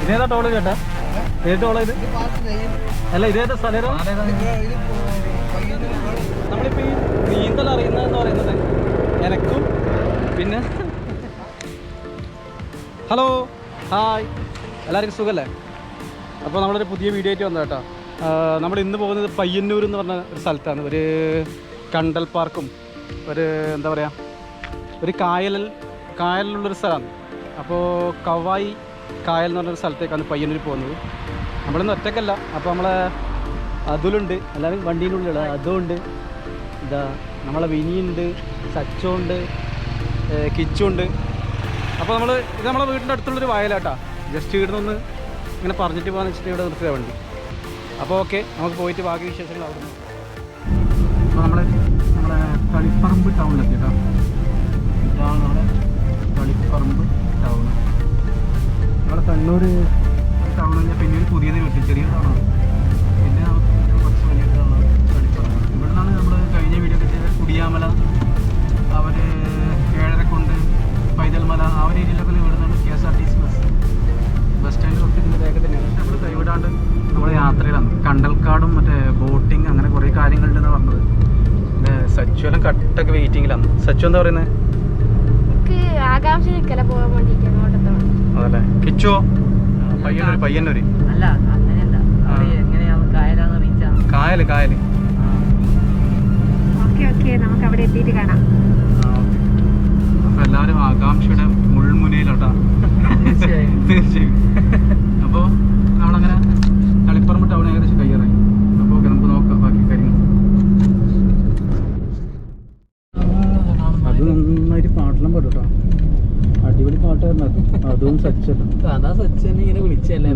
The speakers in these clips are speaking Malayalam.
ഇതേതാ ടോള് ചേട്ടാ? ഏത് ടോളാ ഇത്? അല്ല ഇതേതാ സ്ഥലം? നമ്മളിപ്പോൾ ഈ നീന്തൽ അറിയുന്നതെന്ന് പറയുന്നത് എനക്കും പിന്നെ ഹലോ ഹായ് എല്ലാവർക്കും സുഖമല്ലേ? അപ്പോൾ നമ്മളൊരു പുതിയ വീഡിയോ ആയിട്ട് വന്നത് കേട്ടോ. നമ്മൾ ഇന്ന് പോകുന്നത് പയ്യന്നൂർ എന്ന് പറഞ്ഞ ഒരു സ്ഥലത്താണ്. ഒരു കണ്ടൽ പാർക്കും ഒരു എന്താ പറയുക ഒരു കായലിലുള്ളൊരു സ്ഥലമാണ്. അപ്പോൾ കവായി കായൽ എന്ന് പറഞ്ഞൊരു സ്ഥലത്തേക്കാണ് പയ്യന്നൂർ പോകുന്നത്. നമ്മളിന്ന് ഒറ്റക്കല്ല. അപ്പോൾ നമ്മളെ അതുലുണ്ട്, എല്ലാവരും വണ്ടീനുള്ളിൽ അതുണ്ട്, ഇതാ നമ്മളെ വിനിയുണ്ട്, സച്ചുണ്ട്, കിച്ചുണ്ട്. അപ്പോൾ ഇത് നമ്മളെ വീടിൻ്റെ അടുത്തുള്ളൊരു വയലാട്ടാ. ജസ്റ്റ് ഇവിടുന്ന് ഇങ്ങനെ പറഞ്ഞിട്ട് പോകാൻ വെച്ചിട്ട് ഇവിടെ നിർത്തിയ വണ്ടി. അപ്പോൾ ഓക്കെ, നമുക്ക് പോയിട്ട് ബാക്കി വിശേഷങ്ങൾ അവിടെ നിന്ന്. അപ്പോൾ നമ്മളെ കളിപ്പറമ്പ് ടൗണിലെത്തി കേട്ടോ. ഇതാണ് നമ്മുടെ കളിപ്പറമ്പ് ടൗൺ. നമ്മളെ കണ്ണൂർ ടൗൺ കഴിഞ്ഞാൽ പിന്നെ ഒരു പുതിയത് കിട്ടും, ചെറിയ ടൗണാണ്. പിന്നെ നമുക്ക് കുറച്ച് വലിയ ടൗണാണ് കളിപ്പറമ്പ്. ഇവിടെ നിന്നാണ് നമ്മൾ കഴിഞ്ഞ വീഡിയോ ഒക്കെ ചെയ്ത കുടിയാമല, അവർ ഏഴരക്കുണ്ട്, പൈതൽമല, ആ ഒരു ഏരിയയിലൊക്കെ ഇവിടെ നിന്നാണ് KSRTC ബസ് സ്റ്റാൻഡ് തൊട്ട് ഇതിൻ്റെ വേഗം തന്നെയാണ്. പക്ഷേ നമ്മൾ കൈവിടാണ്ട് നമ്മുടെ യാത്രയിലാണ്. കണ്ടൽക്കാടും മറ്റേ ബോട്ടിങ് അങ്ങനെ കുറേ കാര്യങ്ങളുണ്ടെന്ന് പറഞ്ഞത്. പിന്നെ സച്ചു എല്ലാം കട്ടൊക്കെ വെയിറ്റിങ്ങിലാണ്. സച്ചു എന്താ പറയുന്നത്? അതല്ലേ. കിച്ചോ പയ്യന്നൂര് കായല് അപ്പൊ എല്ലാവരും ആകാംക്ഷയുടെ മുൾമുനയിലോട്ടാ. തീർച്ചയായും. അപ്പോൾ നമ്മളങ്ങനെ കളിപ്പറമ്പ് ടൗൺ ഏകദേശം കയ്യേറായി. അപ്പോൾ ഓക്കെ, നമുക്ക് നോക്കാം ബാക്കി കാര്യങ്ങൾ. അത് നന്നായിട്ട് പാട്ടെല്ലാം പാടും കേട്ടോ. അടിപൊളി പാട്ടായിരുന്നു അത്. അതും സച്ചല്ല ഇങ്ങനെ വിളിച്ചല്ലേ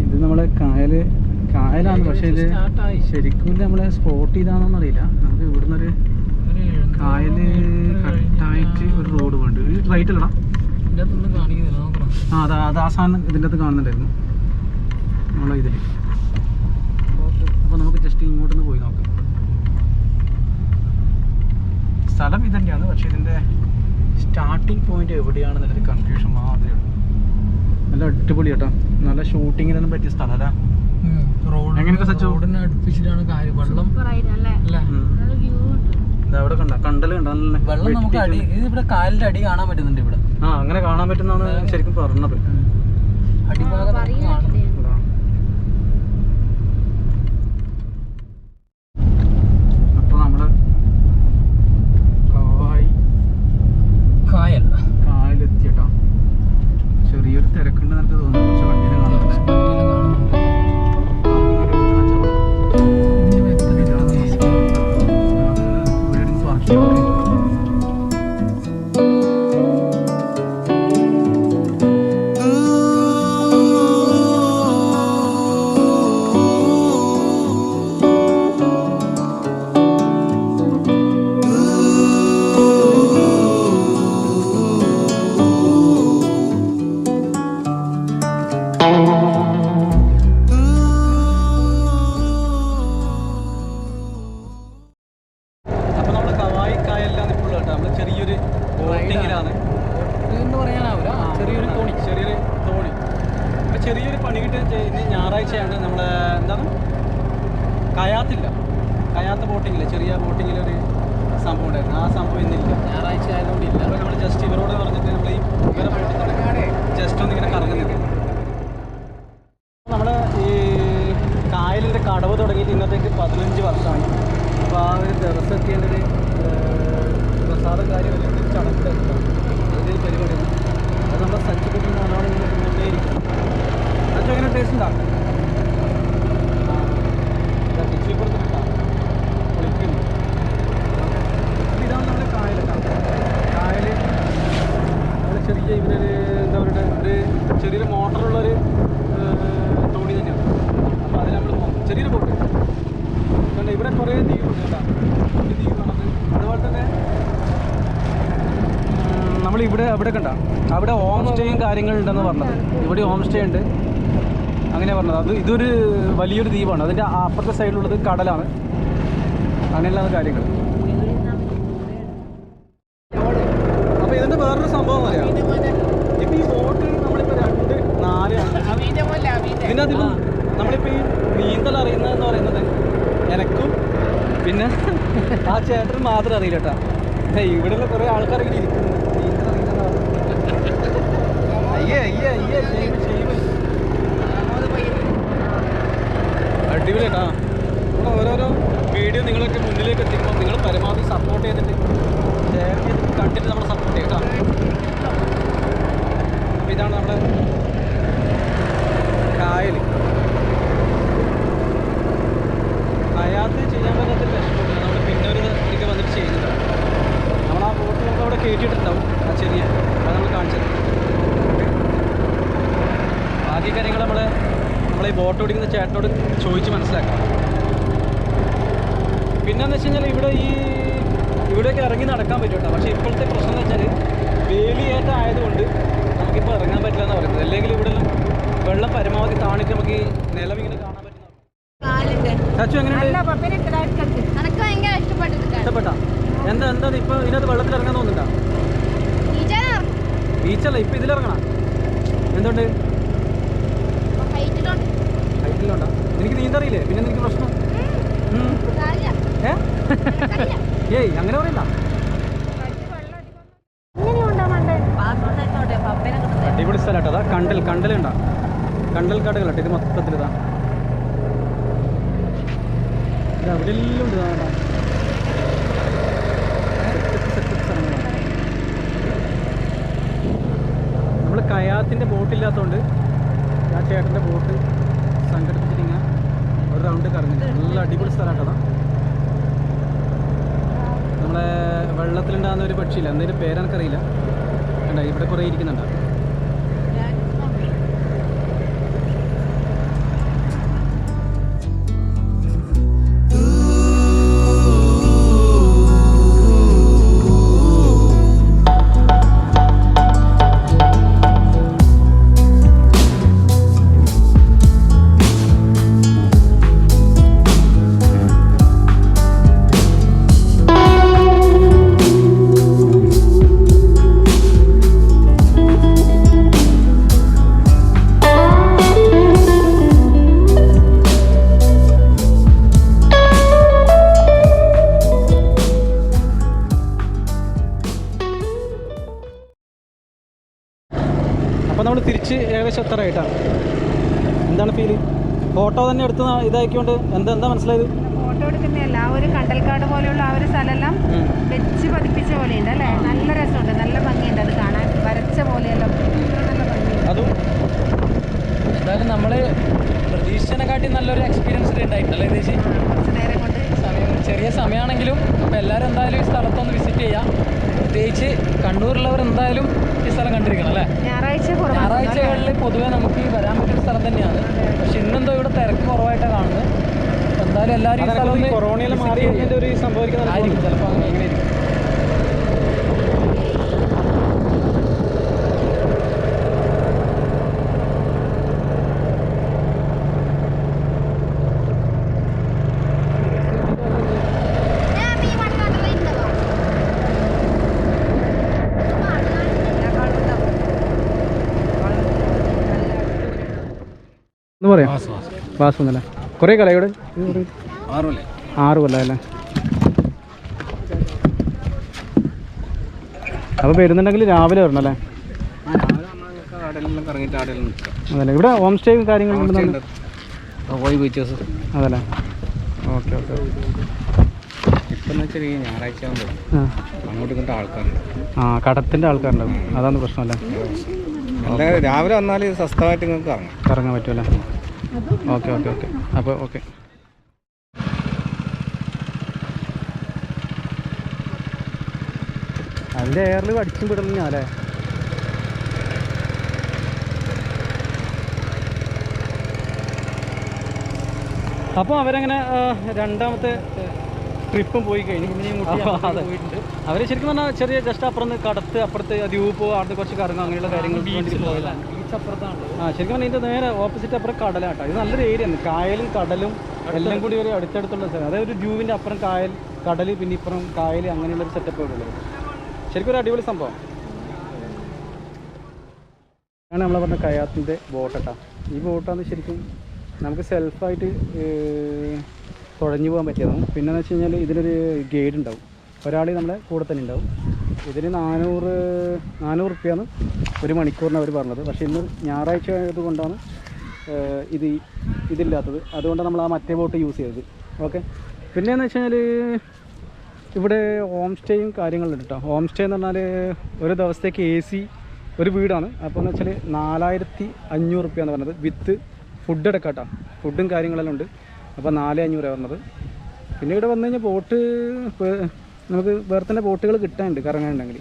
ഇത് നമ്മളെ കായലാണ്. പക്ഷെ ഇത് ശരിക്കും നമ്മളെ സ്പോട്ട് ചെയ്താണെന്ന് അറിയില്ല. നമുക്ക് ഇവിടുന്ന് ഒരു കായല് കട്ടായിട്ട് ഒരു റോഡ് വേണ്ട. റൈറ്റ് അല്ലടാ, അത് ആസാനം ഇതിൻ്റെ അകത്ത് കാണുന്നുണ്ടായിരുന്നു നമ്മളെ ഇതിൽ. അപ്പോൾ നമുക്ക് ജസ്റ്റ് ഇങ്ങോട്ടൊന്ന് പോയി നോക്കാം. സ്ഥലം ഇത് തന്നെയാണ്, പക്ഷേ ഇതിൻ്റെ സ്റ്റാർട്ടിങ് പോയിന്റ് എവിടെയാണെന്നുള്ളൊരു കൺഫ്യൂഷൻ മാത്രമേ ഉള്ളൂ. നല്ല അടിപൊളി കേട്ടോ, നല്ല ഷൂട്ടിങ്ങിനൊന്നും പറ്റിയ സ്ഥലമല്ല. എങ്ങനെയൊക്കെ സച്ചു അടുപ്പിച്ചിട്ടാണ് കാര്യം. വെള്ളം അവിടെ കണ്ട കണ്ടല് കണ്ട വെള്ളം നമുക്ക് അടി, ഇവിടെ കാലിന്റെ അടി കാണാൻ പറ്റുന്നുണ്ട് ഇവിടെ. അങ്ങനെ കാണാൻ പറ്റുന്നതാണ് ശരിക്കും പറഞ്ഞത്. അടിഭാഗം അപ്പൊ നമ്മള് കായലെത്തിയട്ടോ. ചെറിയൊരു തിരക്കുണ്ട് എനിക്ക് തോന്നുന്നു. പക്ഷെ വണ്ടിയിൽ കാണുന്നില്ല. ചെറിയൊരു പണി കിട്ടിയ ഞായറാഴ്ചയാണ് നമ്മളെ എന്താണ് കയാത്ത് ബോട്ടിങ്ങില്ല, ചെറിയ ബോട്ടിങ്ങിലൊരു സംഭവം ഉണ്ടായിരുന്നു. ആ സംഭവം ഇന്നില്ല, ഞായറാഴ്ച ആയതുകൊണ്ട് ഇല്ല. അപ്പോൾ നമ്മൾ ജസ്റ്റ് ഇവരോട് പറഞ്ഞിട്ട് നമ്മൾ ഈ ഇവരെ ബോട്ടിൽ ജസ്റ്റ് ഒന്ന് ഇങ്ങനെ കറങ്ങുന്നത്. നമ്മുടെ ഈ കായലിൻ്റെ കടവ് തുടങ്ങിയിട്ട് ഇന്നത്തേക്ക് 15 വർഷമായി. അപ്പോൾ ആ ഒരു ദിവസമൊക്കെ ഒരു പ്രസാദ കാര്യം അല്ലെങ്കിൽ ചടങ്ങിലെടുക്കാം അതിൽ പരിപാടിയാണ്. അത് നമ്മുടെ സച്ചുകുട്ടി നല്ലോണം ഇങ്ങനെ തിന്നിട്ടേയിരിക്കും. സച്ചു എങ്ങനെ ടേസ്റ്റ് ഉണ്ടാകും? കിച്ചിപ്പുറത്ത് കിട്ടാം പൊളിക്കുന്നു. ഇതാണ് നമ്മുടെ കായലിട്ടാണ്. കായൽ നമ്മൾ ചെറിയ ഇവരൊരു എന്താ പറയുക ഒരു ചെറിയൊരു മോട്ടറുള്ളൊരു തോണി തന്നെയാണ്. അപ്പോൾ അതിൽ നമ്മൾ ചെറിയൊരു ബോട്ട് കണ്ട. ഇവിടെ കുറേ ദ്വീപുണ്ട് കേട്ടോ. ഒരു ദ്വീപാണത്. അതുപോലെ തന്നെ നമ്മളിവിടെ അവിടെ കണ്ട അവിടെ ഹോം സ്റ്റേയും കാര്യങ്ങളുണ്ടെന്ന് പറഞ്ഞത്. ഇവിടെ ഹോം സ്റ്റേ ഉണ്ട് അങ്ങനെ പറഞ്ഞത്. അത് ഇതൊരു വലിയൊരു ദ്വീപാണ്. അതിൻ്റെ അപ്പുറത്തെ സൈഡിലുള്ളത് കടലാണ്. അങ്ങനെയുള്ള കാര്യങ്ങൾ. ചേട്ടന് മാത്രം അറിയില്ല കേട്ടാ. ഇവിടെയുള്ള കുറേ ആൾക്കാർ ഇങ്ങനെ ഇരിക്കുന്നുണ്ട്. അടിപൊളി കേട്ടാ. നമ്മൾ ഓരോരോ വീഡിയോ നിങ്ങളൊക്കെ മുന്നിലേക്ക് എത്തിക്കുമ്പോൾ നിങ്ങൾ പരമാവധി സപ്പോർട്ട് ചെയ്തിട്ട് ഷെയർ ചെയ്തിട്ട് കണ്ടിട്ട് നമ്മൾ സപ്പോർട്ട് ചെയ്യാം കേട്ടോ. അപ്പോൾ ഇതാണ് നമ്മുടെ കായൽ. കയാത്ത് ചെയ്യാൻ പറ്റാത്തൊരു വിഷമമില്ല. നമ്മൾ പിന്നെ ഒരിക്കൽ വന്നിട്ട് ചെയ്യുന്നതാണ്. നമ്മൾ ആ ബോട്ട് നമുക്ക് അവിടെ കയറ്റിയിട്ടുണ്ടാവും, ആ ചെറിയ അത് നമ്മൾ കാണിച്ചത്. ബാക്കി കാര്യങ്ങൾ നമ്മളീ ബോട്ട് ഓടിക്കുന്ന ചേട്ടനോട് ചോദിച്ച് മനസ്സിലാക്കാം. പിന്നെയെന്ന് വെച്ച് കഴിഞ്ഞാൽ ഇവിടെയൊക്കെ ഇറങ്ങി നടക്കാൻ പറ്റും കേട്ടോ. പക്ഷേ ഇപ്പോഴത്തെ പ്രശ്നം എന്ന് വെച്ചാൽ വേലിയേറ്റം ആയതുകൊണ്ട് നമുക്കിപ്പോൾ ഇറങ്ങാൻ പറ്റില്ല എന്ന് പറയുന്നത്. അല്ലെങ്കിൽ ഇവിടെ വെള്ളം പരമാവധി താണിട്ട് നമുക്ക് ഈ നിലവിങ്ങനെ കാണാൻ പറ്റുന്ന. ചച്ചു എങ്ങനെയുണ്ട്? ഇഷ്ടപ്പെട്ടാ? എന്താ ഇപ്പൊ ഇതിനകത്ത് വെള്ളത്തിൽ ഇറങ്ങാൻ തോന്നുന്നുണ്ടോ? ബീച്ചല്ല, ഇപ്പൊ ഇതിലിറങ്ങണം. എന്തുകൊണ്ട്? ഹൈറ്റിലുണ്ടോ? എനിക്ക് നീന്തറിയില്ലേ? പിന്നെ നിനക്ക് പ്രശ്നം? ഏയ് അങ്ങനെ പറയില്ല. അടിപൊളി സ്ഥലമാട്ടോ. അതാ കണ്ടലുണ്ടോ? കണ്ടൽ കാടുകളാട്ടോ ഇത് മൊത്തത്തിൽ. ഇതാ അവിടെ എല്ലാം ഉണ്ട്. നമ്മൾ കയാത്തിൻ്റെ ബോട്ടില്ലാത്തതുകൊണ്ട് ആ ചേട്ടൻ്റെ ബോട്ട് സംഘടിപ്പിച്ചിട്ട് ഇങ്ങനെ ഒരു റൗണ്ട് കറങ്ങുന്നുണ്ട്. നല്ല അടിപൊളി സ്ഥലമാട്ടോ. നമ്മളെ വെള്ളത്തിലുണ്ടാകുന്ന ഒരു പക്ഷിയില്ല, എന്തെങ്കിലും പേരെനിക്കറിയില്ല. കണ്ടോ ഇവിടെ കുറേ ഇരിക്കുന്നുണ്ടോ? അപ്പോൾ നമ്മൾ തിരിച്ച് ഏകദേശം എത്രയായിട്ടാണ്? എന്താണ് ഫീല്? ഫോട്ടോ തന്നെ എടുത്ത് ഇതാക്കിക്കൊണ്ട് എന്താ മനസ്സിലായത്? ഫോട്ടോ എടുക്കുന്നതല്ല, ആ ഒരു കണ്ടൽക്കാട് പോലെയുള്ള ആ ഒരു സ്ഥലമെല്ലാം വെച്ച് പതിപ്പിച്ച പോലെയുണ്ട് അല്ലേ? നല്ല രസമുണ്ട്, നല്ല ഭംഗിയുണ്ട് അത് കാണാൻ. വരച്ച പോലെയെല്ലാം നല്ല ഭംഗിയുണ്ട്. അതും എന്തായാലും നമ്മൾ പ്രതീക്ഷിച്ചതിനെക്കാട്ടി നല്ലൊരു എക്സ്പീരിയൻസ് ഉണ്ടായിട്ടല്ലേ ചേച്ചി? കുറച്ച് നേരം കൊണ്ട് ചെറിയ സമയമാണെങ്കിലും അപ്പോൾ എല്ലാവരും എന്തായാലും ഈ സ്ഥലത്തൊന്ന് വിസിറ്റ് ചെയ്യാം. പ്രത്യേകിച്ച് കണ്ണൂരുള്ളവർ എന്തായാലും ഈ സ്ഥലം കണ്ടിരിക്കണം അല്ലേ? ഞായറാഴ്ചകളിൽ പൊതുവെ നമുക്ക് വരാൻ പറ്റിയ സ്ഥലം തന്നെയാണ്. പക്ഷെ ഇന്നെന്തോ ഇവിടെ തിരക്ക് കുറവായിട്ടാണ് കാണുന്നത്. എന്തായാലും എല്ലാവരും ഈ സ്ഥലം കൊറോണയിൽ മാറി ഒരു സംഭവിക്കുന്നതായിരിക്കും ചിലപ്പോൾ. അങ്ങനെ ഇരിക്കും. പറയാം വാസു എന്നല്ലേ? കുറേ കാലം ഇവിടെ? 6 കൊല്ലം അല്ലേ? അപ്പോൾ വരുന്നുണ്ടെങ്കിൽ രാവിലെ വരണം അല്ലേ? അതല്ലേ ഇവിടെ ഹോം സ്റ്റേയും കാര്യങ്ങളും അതല്ലേ? Okay okay. ഞായറാഴ്ച അങ്ങോട്ട് ഇങ്ങോട്ട് ആൾക്കാരുണ്ട്. കടത്തിൻ്റെ ആൾക്കാരുണ്ടാവും, അതാണ് പ്രശ്നമല്ലേ? രാവിലെ വന്നാൽ സ്വസ്ഥമായിട്ട് നിങ്ങൾക്ക് കറങ്ങാൻ പറ്റുമല്ലേ? Okay okay okay. അപ്പോൾ ഓക്കെ. അതിൻ്റെ എയറിൽ അടിച്ചും വിടണം ഞാനല്ലേ? അപ്പോൾ അവരങ്ങനെ രണ്ടാമത്തെ ട്രിപ്പും പോയി കഴിഞ്ഞു. പോയിട്ടുണ്ട് അവർ. ശരിക്കും പറഞ്ഞാൽ ചെറിയ ജസ്റ്റ് അപ്പുറത്ത് കടത്ത് അപ്പുറത്ത് ദ്വീപ് പോകുക, അവിടുത്തെ കുറച്ച് കറങ്ങുക, അങ്ങനെയുള്ള കാര്യങ്ങൾ. ശരിക്കും പറഞ്ഞാൽ ഇതിൻ്റെ നേരെ ഓപ്പോസിറ്റ് അപ്പുറം കടലാട്ടോ. ഇത് നല്ലൊരു ഏരിയ ആണ്. കായലും കടലും എല്ലാം കൂടി ഒരു അടുത്തടുത്തുള്ള സ്ഥലം. അതായത് ഒരു ദ്വീപിൻ്റെ അപ്പുറം കായൽ, കടൽ, പിന്നെ ഇപ്പുറം കായൽ, അങ്ങനെയുള്ളൊരു സെറ്റപ്പ് ഉള്ളത്. ശരിക്കും ഒരു അടിപൊളി സംഭവം ആണ്. നമ്മളെ പറഞ്ഞ കയാത്തിൻ്റെ ബോട്ടട്ടാ. ഈ ബോട്ടാണ് ശരിക്കും നമുക്ക് സെൽഫായിട്ട് തുഴഞ്ഞു പോകാൻ പറ്റിയതാണ്. പിന്നെന്ന് വെച്ച് കഴിഞ്ഞാൽ ഇതിനൊരു ഗൈഡ് ഉണ്ടാവും, ഒരാൾ നമ്മളെ കൂടെ തന്നെ ഉണ്ടാവും. ഇതിന് 400 റുപ്യാണ് ഒരു മണിക്കൂറിന് അവർ പറഞ്ഞത്. പക്ഷേ ഇന്ന് ഞായറാഴ്ച ആയതുകൊണ്ടാണ് ഇതില്ലാത്തത്. അതുകൊണ്ട് നമ്മൾ ആ മറ്റേ ബോട്ട് യൂസ് ചെയ്തത്. ഓക്കെ. പിന്നെയെന്ന് വെച്ച് കഴിഞ്ഞാൽ ഇവിടെ ഹോം സ്റ്റേയും കാര്യങ്ങളുണ്ട് കേട്ടോ. ഹോം സ്റ്റേ എന്ന് പറഞ്ഞാൽ ഒരു ദിവസത്തേക്ക് AC ഒരു വീടാണ്. അപ്പോൾ എന്ന് വെച്ചാൽ 4500 റുപ്യാണ് പറഞ്ഞത്, വിത്ത് ഫുഡ് എടുക്കാം കേട്ടോ. ഫുഡും കാര്യങ്ങളെല്ലാം ഉണ്ട്. അപ്പോൾ 4500 പറഞ്ഞത്. പിന്നെ ഇവിടെ വന്നു കഴിഞ്ഞാൽ ബോട്ട് നമുക്ക് വേറെ തന്നെ ബോട്ടുകൾ കിട്ടാനുണ്ട് കറങ്ങാനുണ്ടെങ്കിൽ.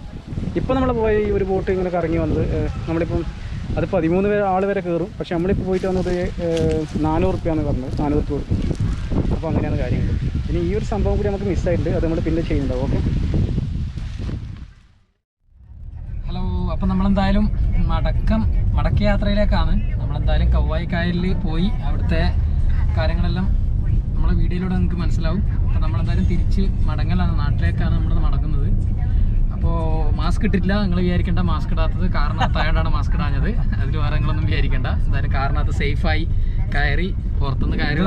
ഇപ്പോൾ നമ്മൾ പോയ ഈ ഒരു ബോട്ട് ഇങ്ങനെ കറങ്ങി വന്നത് നമ്മളിപ്പം അത് 13 ആൾ വരെ കയറും. പക്ഷേ നമ്മളിപ്പോൾ പോയിട്ട് വന്നത് 400 റുപ്യാണ് പറഞ്ഞത്, 400 റുപ്യ കൊടുക്കും. അപ്പോൾ അങ്ങനെയാണ് കാര്യങ്ങൾ. ഇനി ഈ ഒരു സംഭവം കൂടി നമുക്ക് മിസ്സായിട്ടുണ്ട്, അത് നമ്മൾ പിന്നെ ചെയ്യുന്നുണ്ടാവും. ഓക്കെ. ഹലോ, അപ്പം നമ്മളെന്തായാലും മടക്ക യാത്രയിലേക്കാണ്. നമ്മളെന്തായാലും കവ്വായി കായലിൽ പോയി അവിടുത്തെ കാര്യങ്ങളെല്ലാം നമ്മളെ വീഡിയോയിലൂടെ നിങ്ങൾക്ക് മനസ്സിലാവും. അപ്പോൾ നമ്മളെന്തായാലും തിരിച്ച് മടങ്ങലാണ്, നാട്ടിലേക്കാണ് നമ്മൾ മടങ്ങുന്നത്. അപ്പോൾ മാസ്ക് ഇട്ടിട്ടില്ല, നിങ്ങൾ വിചാരിക്കേണ്ട മാസ്ക് ഇടാത്തത് കാറിനകത്തായതുകൊണ്ടാണ് മാസ്ക് ഇടാഞ്ഞത്. അതിൽ വേറെ നിങ്ങളൊന്നും വിചാരിക്കേണ്ട. എന്തായാലും കാറിനകത്ത് സേഫായി കയറി പുറത്തുനിന്ന് കയറി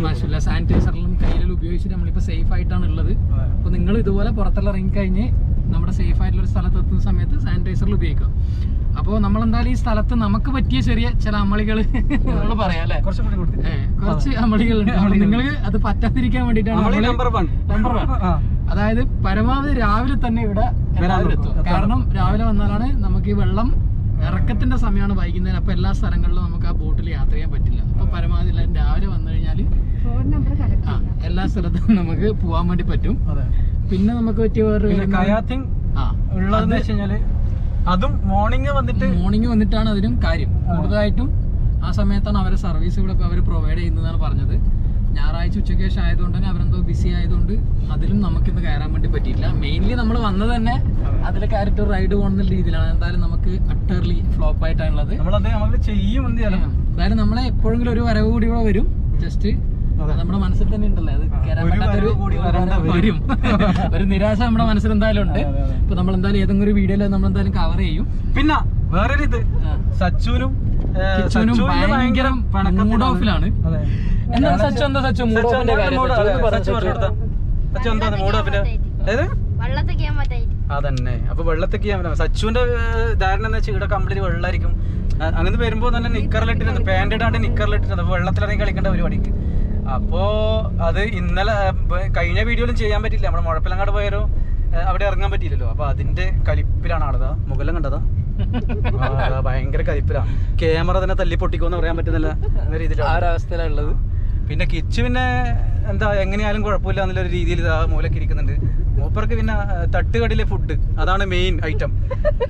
ആവശ്യമില്ല. സാനിറ്റൈസറിലും കയ്യിലും ഉപയോഗിച്ചിട്ട് നമ്മളിപ്പോൾ സേഫ് ആയിട്ടാണ് ഉള്ളത്. അപ്പോൾ നിങ്ങൾ ഇതുപോലെ പുറത്തെല്ലാം ഇറങ്ങി കഴിഞ്ഞ് നമ്മുടെ സേഫ് ആയിട്ടുള്ള സ്ഥലത്ത് എത്തുന്ന സമയത്ത് സാനിറ്റൈസറിൽ ഉപയോഗിക്കുക. അപ്പോൾ നമ്മളെന്തായാലും ഈ സ്ഥലത്ത് നമുക്ക് പറ്റിയ ചില അമളികൾ നമ്മൾ പറയാം അല്ലേ, കുറച്ച് അമളികളുണ്ട്. നിങ്ങൾ അത് പറ്റാതിരിക്കാൻ വേണ്ടിയിട്ടാണ് നമ്പർ 1 അതായത് പരമാവധി രാവിലെ തന്നെ ഇവിടെ എത്തും. കാരണം രാവിലെ വന്നാലാണ് നമുക്ക് ഈ വെള്ളം ഇറക്കത്തിന്റെ സമയമാണ് വൈകുന്നേരം. അപ്പോൾ എല്ലാ സ്ഥലങ്ങളിലും നമുക്ക് ആ ബോട്ടിൽ യാത്ര ചെയ്യാൻ പറ്റില്ല. അപ്പോൾ പരമാവധി എല്ലാവരും രാവിലെ വന്നു കഴിഞ്ഞാൽ എല്ലാ സ്ഥലത്തും നമുക്ക് പോകാൻ വേണ്ടി പറ്റും. പിന്നെ നമുക്ക് പറ്റിയ വേറെ കയാക്കിംഗ് ഉള്ളതെന്ന് വെച്ച് കഴിഞ്ഞാൽ അതും മോർണിംഗ് വന്നിട്ടാണ് അതിനും കാര്യം. കൂടുതലായിട്ടും ആ സമയത്താണ് അവരെ സർവീസ് ഇവിടെ അവർ പ്രൊവൈഡ് ചെയ്യുന്നതാണ് പറഞ്ഞത്. ഞായറാഴ്ച ഉച്ചയ്ക്ക് ശേഷം ആയതുകൊണ്ട് തന്നെ അവരെന്തോ ബിസി ആയതുകൊണ്ട് അതിലും നമുക്കിന്ന് കയറാൻ വേണ്ടി പറ്റിയില്ല. മെയിൻലി നമ്മൾ വന്നത് തന്നെ അതിൽ കയറിയിട്ട് റൈഡ് പോകുന്ന രീതിയിലാണ്. എന്തായാലും നമുക്ക് അട്ടർലി ഫ്ലോപ്പ് ആയിട്ടാണുള്ളത്. എന്തായാലും നമ്മളെ എപ്പോഴെങ്കിലും ഒരു വരവ് കൂടി ഇവിടെ വരും. ജസ്റ്റ് നമ്മുടെ മനസ്സിൽ തന്നെ ഉണ്ടല്ലോ, അത് കയറാൻ പറ്റാത്തൊരു വരും. ഒരു നിരാശ നമ്മുടെ മനസ്സിൽ എന്തായാലും ഉണ്ട്. ഇപ്പൊ നമ്മളെന്തായാലും ഏതെങ്കിലും ഒരു വീഡിയോയിൽ നമ്മളെന്തായാലും കവർ ചെയ്യും. പിന്നെ വേറൊരു ഇത് സച്ചുനും ഭയങ്കര മൂഡ് ഓഫിലാണ്. എന്താണ് സച്ചു, എന്താ സച്ചു മൂഡ് ഓഫിന്റെ കാര്യം? അതന്നെ. അപ്പൊ വെള്ളത്തിൽ ചെയ്യാൻ പറ്റില്ല. സച്ചുവിന്റെ ധാരണ എന്ന് വെച്ചാൽ ഇവിടെ കംപ്ലീറ്റ് വെള്ളമായിരിക്കും. അങ്ങനെ വരുമ്പോ തന്നെ നിക്കറിലിട്ടിരുന്നു, പാന്റ് ഇടാണ്ട് നിക്കറിലിട്ടിരുന്നു. അപ്പൊ വെള്ളത്തിലിറങ്ങി കളിക്കേണ്ട പരിപാടിക്ക്. അപ്പോ അത് ഇന്നലെ കഴിഞ്ഞ വീഡിയോയിലും ചെയ്യാൻ പറ്റില്ല. നമ്മുടെ മുഴപ്പിലങ്ങാട് പോയാലോ അവിടെ ഇറങ്ങാൻ പറ്റിയില്ലല്ലോ. അപ്പൊ അതിന്റെ കലിപ്പിലാണ് ആളതാ. മുകളിലും കണ്ടതാ, ഭയങ്കര കലിപ്പിലാണ്. ക്യാമറ തന്നെ തല്ലി പൊട്ടിക്കോന്ന് പറയാൻ പറ്റുന്നില്ല അവസ്ഥയിലുള്ളത്. പിന്നെ കിച്ചു പിന്നെ എന്താ എങ്ങനെയാലും കുഴപ്പമില്ല എന്നുള്ളൊരു രീതിയിൽ ആ മൂലക്ക് ഇരിക്കുന്നുണ്ട്. മൂപ്പർക്ക് പിന്നെ തട്ടുകടയിലെ ഫുഡ് അതാണ് മെയിൻ ഐറ്റം.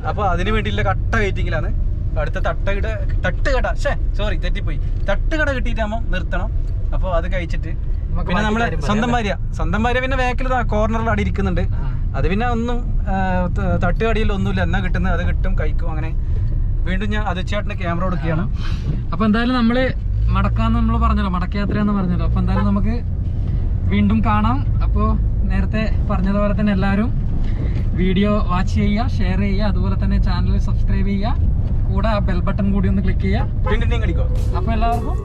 അപ്പൊ അതിന് വേണ്ടിയുള്ള കട്ട വെയിറ്റിങ്ങിലാണ്. അടുത്ത തട്ടുകട തെറ്റിപ്പോയി, തട്ടുകട കിട്ടിയിട്ടാകുമ്പോൾ നിർത്തണം. അപ്പോൾ അത് കഴിച്ചിട്ട് പിന്നെ നമ്മളെ സ്വന്തം ഭാര്യ പിന്നെ ബാക്കിൽ കോർണറിൽ അവിടെ ഇരിക്കുന്നുണ്ട്. അത് പിന്നെ ഒന്നും തട്ടുകടിയിൽ ഒന്നുമില്ല, എന്നാ കിട്ടുന്നത് അത് കിട്ടും, കഴിക്കും. അങ്ങനെ വീണ്ടും ഞാൻ അതുച്ചേട്ടന് ക്യാമറ കൊടുക്കുകയാണ്. അപ്പൊ എന്തായാലും നമ്മള് മടക്കാന്ന് നമ്മൾ പറഞ്ഞല്ലോ, മടക്കയാത്രയാന്ന് പറഞ്ഞല്ലോ. അപ്പൊ എന്തായാലും നമുക്ക് വീണ്ടും കാണാം. അപ്പോൾ നേരത്തെ പറഞ്ഞതുപോലെ തന്നെ എല്ലാവരും വീഡിയോ വാച്ച് ചെയ്യുക, ഷെയർ ചെയ്യുക, അതുപോലെ തന്നെ ചാനൽ സബ്സ്ക്രൈബ് ചെയ്യുക, കൂടെ ആ ബെൽ ബട്ടൺ കൂടി ഒന്ന് ക്ലിക്ക് ചെയ്യുക. അപ്പോൾ എല്ലാവർക്കും